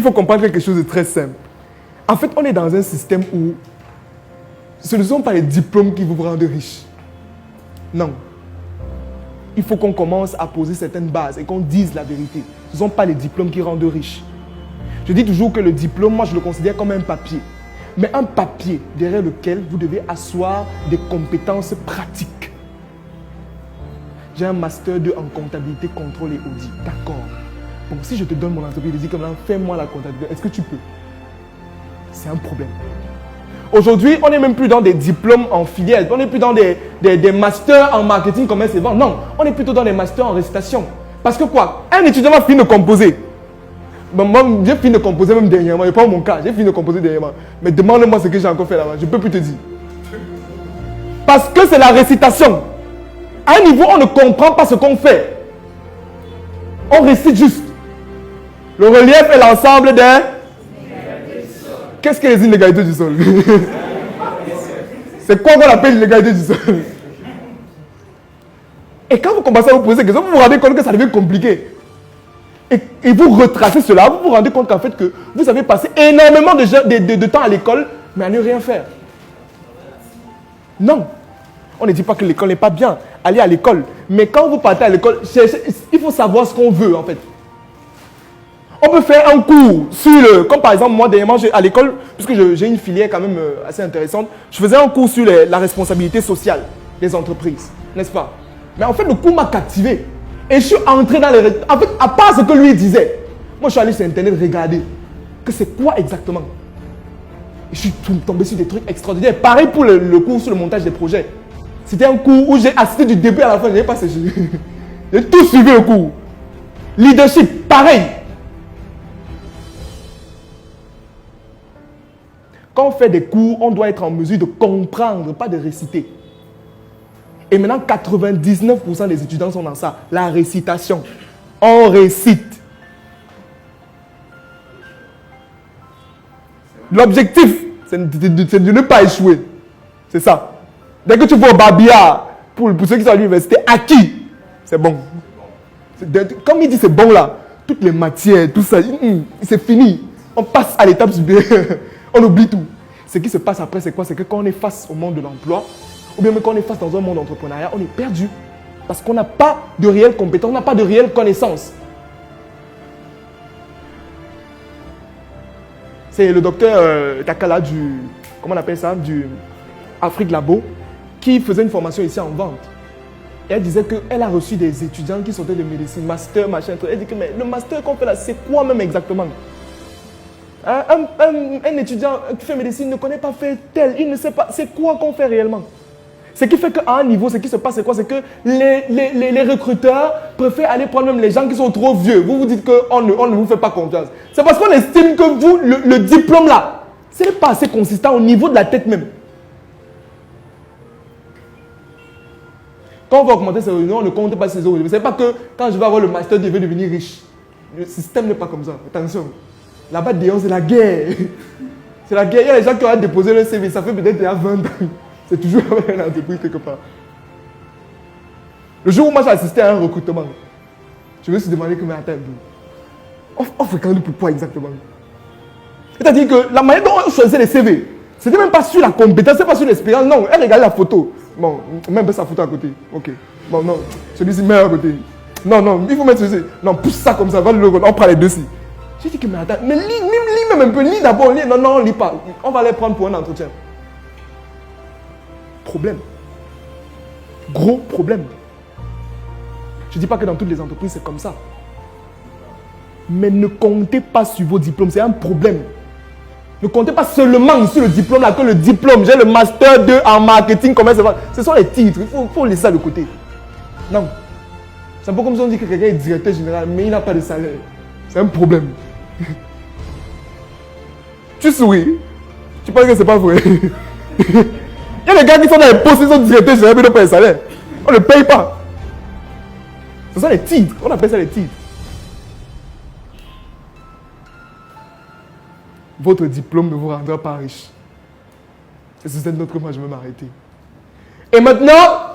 Il faut comprendre quelque chose de très simple. En fait, on est dans un système où ce ne sont pas les diplômes qui vous rendent riche. Non. Il faut qu'on commence à poser certaines bases et qu'on dise la vérité. Ce ne sont pas les diplômes qui rendent riches. Je dis toujours que le diplôme, moi je le considère comme un papier. Mais un papier derrière lequel vous devez asseoir des compétences pratiques. J'ai un master 2 en comptabilité, contrôle et audit. D'accord. Bon, si je te donne mon entreprise, je dis comme là, fais-moi la comptabilité. Est-ce que tu peux? C'est un problème. Aujourd'hui, on n'est même plus dans des diplômes en filière. On n'est plus dans des masters en marketing, commerce et vente. Non, on est plutôt dans des masters en récitation. Parce que quoi? Un étudiant va finir de composer. Bon, moi, j'ai fini de composer même dernièrement. Je prends mon cas, j'ai fini de composer dernièrement. Mais demande-moi ce que j'ai encore fait là-bas. Je ne peux plus te dire. Parce que c'est la récitation. À un niveau, on ne comprend pas ce qu'on fait. On récite juste. Le relief est l'ensemble des... Qu'est-ce que les inégalités du sol? C'est quoi qu'on appelle l'inégalité du sol? Et quand vous commencez à vous poser ces questions, vous vous rendez compte que ça devient compliqué. Et vous retracez cela, vous vous rendez compte qu'en fait que vous avez passé énormément de temps à l'école, mais à ne rien faire. Non. On ne dit pas que l'école n'est pas bien. Allez à l'école. Mais quand vous partez à l'école, il faut savoir ce qu'on veut en fait. On peut faire un cours sur le... Comme par exemple, moi, dernièrement, à l'école, puisque j'ai une filière quand même assez intéressante, je faisais un cours sur la responsabilité sociale des entreprises, n'est-ce pas? Mais en fait, le cours m'a captivé. Et je suis entré dans les... En fait, à part ce que lui disait, moi, je suis allé sur Internet regarder que c'est quoi exactement. Et je suis tombé sur des trucs extraordinaires. Pareil pour le cours sur le montage des projets. C'était un cours où j'ai assisté du début à la fin. Je n'ai pas séché. J'ai tout suivi le cours. Leadership, pareil. Quand on fait des cours, on doit être en mesure de comprendre, pas de réciter. Et maintenant, 99% des étudiants sont dans ça. La récitation. On récite. L'objectif, c'est de ne pas échouer. C'est ça. Dès que tu vois au Babia, pour ceux qui sont à l'université, acquis, c'est bon. Comme il dit c'est bon là, toutes les matières, tout ça, c'est fini. On passe à l'étape supérieure. On oublie tout. Ce qui se passe après, c'est quoi? C'est que quand on est face au monde de l'emploi, ou bien même quand on est face dans un monde d'entrepreneuriat, on est perdu. Parce qu'on n'a pas de réelles compétences, on n'a pas de réelles connaissances. C'est le docteur Takala comment on appelle ça, du Afrique Labo, qui faisait une formation ici en vente. Et elle disait qu'elle a reçu des étudiants qui sortaient de médecine, master, machin, tout. Elle dit que mais le master qu'on fait là, c'est quoi même exactement? Un étudiant qui fait médecine ne connaît pas faire tel, il ne sait pas c'est quoi qu'on fait réellement. Ce qui fait qu'à un niveau, ce qui se passe, c'est quoi? C'est que les recruteurs préfèrent aller prendre même les gens qui sont trop vieux. Vous vous dites qu'on ne vous fait pas confiance. C'est parce qu'on estime que vous, le diplôme là, ce n'est pas assez consistant au niveau de la tête même. Quand on va augmenter ses revenus, on ne compte pas ses revenus. Ce n'est pas que quand je vais avoir le master, je vais devenir riche. Le système n'est pas comme ça. Attention. Là-bas, c'est la guerre. C'est la guerre. Il y a les gens qui ont déposé le CV. Ça fait peut-être il y a 20 ans. C'est toujours une entreprise quelque part. Le jour où moi j'ai assisté à un recrutement, je me suis demandé que, mais attends, on fréquente pourquoi exactement? C'est-à-dire que la manière dont on choisissait les CV, c'était même pas sur la compétence, c'est pas sur l'expérience. Non, elle regardait la photo. Bon, même sa photo à côté. Ok. Bon, non, celui-ci met à côté. Non, il faut mettre celui-ci. Non, pousse ça comme ça, on prend les deux-ci. J'ai dit que, mais attends, mais lis même un peu, lis d'abord, lis. Non, on lit pas. On va les prendre pour un entretien. Problème. Gros problème. Je ne dis pas que dans toutes les entreprises, c'est comme ça. Mais ne comptez pas sur vos diplômes, c'est un problème. Ne comptez pas seulement sur le diplôme, là, que le diplôme, j'ai le master 2 en marketing, commerce, ce sont les titres, il faut laisser ça de côté. Non. C'est un peu comme si on dit que quelqu'un est directeur général, mais il n'a pas de salaire. C'est un problème. Tu souris. Tu penses que c'est pas vrai. Il y a des gars qui sont dans les postes, ils sont directeurs généraux, mais ils n'ont pas de salaire. On ne paye pas. Ce sont les titres. On appelle ça les titres. Votre diplôme ne vous rendra pas riche. Et c'est notre point, je vais m'arrêter. Et maintenant,